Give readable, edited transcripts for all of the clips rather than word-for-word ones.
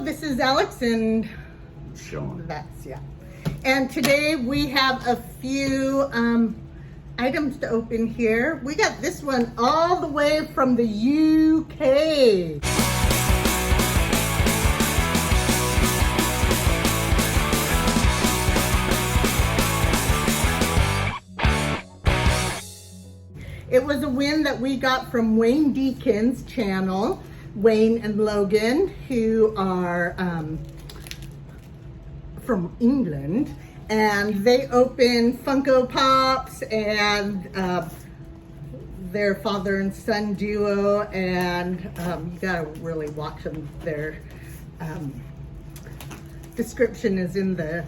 this is Alex and Sean. yeah. And today we have a few items to open here. We got this one all the way from the UK. It was a win that we got from Wayne Deacon's channel, Wayne and Logan, who are from England, and they open Funko Pops and their father and son duo, and you gotta really watch them. Their description is in the,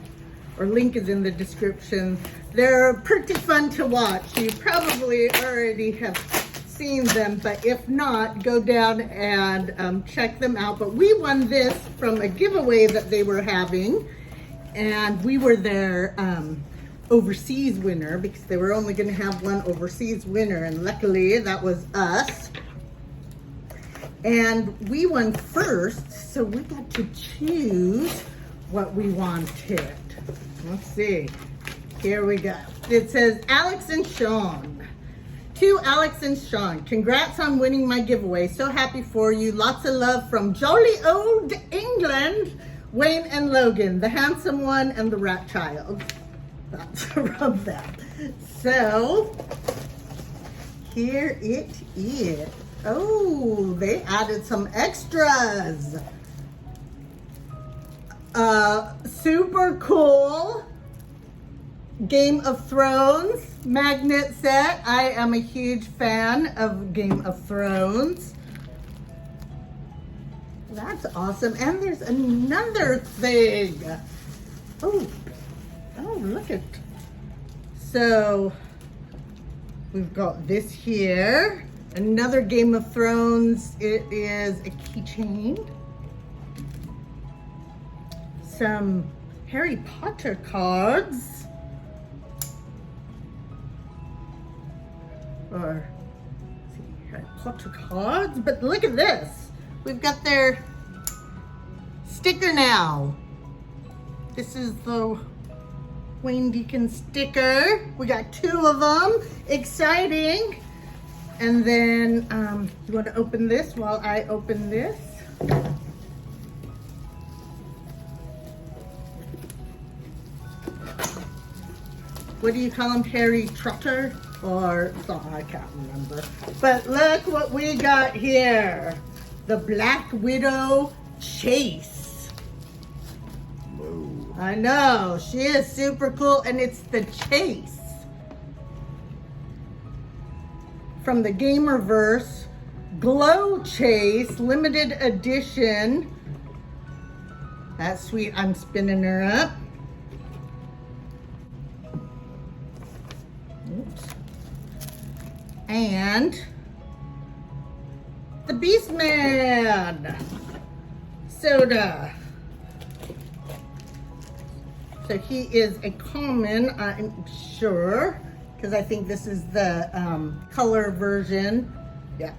or link is in the description. They're pretty fun to watch. You probably already have seen them, but if not, go down and check them out. But we won this from a giveaway that they were having, and we were their overseas winner because they were only going to have one overseas winner, and luckily that was us. And we won first, so we got to choose what we wanted. Let's see. Here we go. It says, Alex and Sean. To Alex and Sean, congrats on winning my giveaway. So happy for you. Lots of love from jolly old England, Wayne and Logan, the handsome one and the rat child. That's from them. So, here it is. Oh, they added some extras. Super cool Game of Thrones magnet set. I am a huge fan of Game of Thrones. That's awesome. And there's another thing. Oh, look at. So we've got this here. Another Game of Thrones. It is a keychain. Some Harry Potter cards. Or Harry Potter cards, but look at this. We've got their sticker now. This is the Wayne Deacon sticker. We got two of them. Exciting. And then, you want to open this while I open this? What do you call him? Harry Trotter? Or something, I can't remember. But look what we got here. The Black Widow Chase. Whoa. I know, she is super cool, and it's the Chase. From the Gamerverse, Glow Chase, limited edition. That's sweet, I'm spinning her up. Oops. And the Beastman soda. So he is a common, I'm sure, because I think this is the color version. Yeah,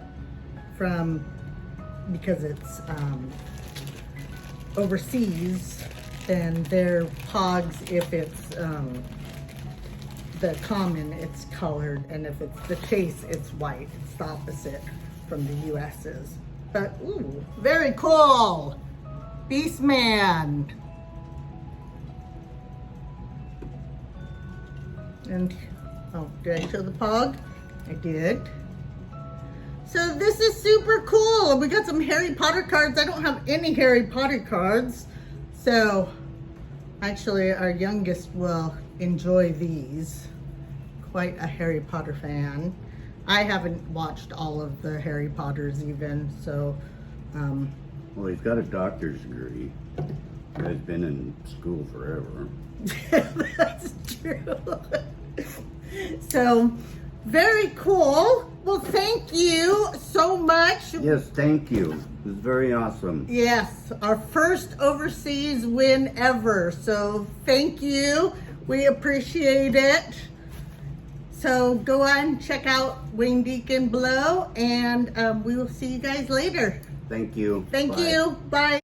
because it's overseas, then they're pogs if it's the common, it's colored, and if it's the Chase, it's white. It's the opposite from the US's. But, ooh, very cool. Beastman. And, oh, did I show the pog? I did. So this is super cool. We got some Harry Potter cards. I don't have any Harry Potter cards. So, actually, our youngest will enjoy these. Quite a Harry Potter fan. I haven't watched all of the Harry Potters even, so. Well, he's got a doctor's degree. He's been in school forever. That's true. So, very cool. Well, thank you so much. Yes, thank you. It was very awesome. Yes, our first overseas win ever. So, thank you. We appreciate it. So go on, check out Wayne Deacon below, and we will see you guys later. Thank you. Thank Bye. you. Bye.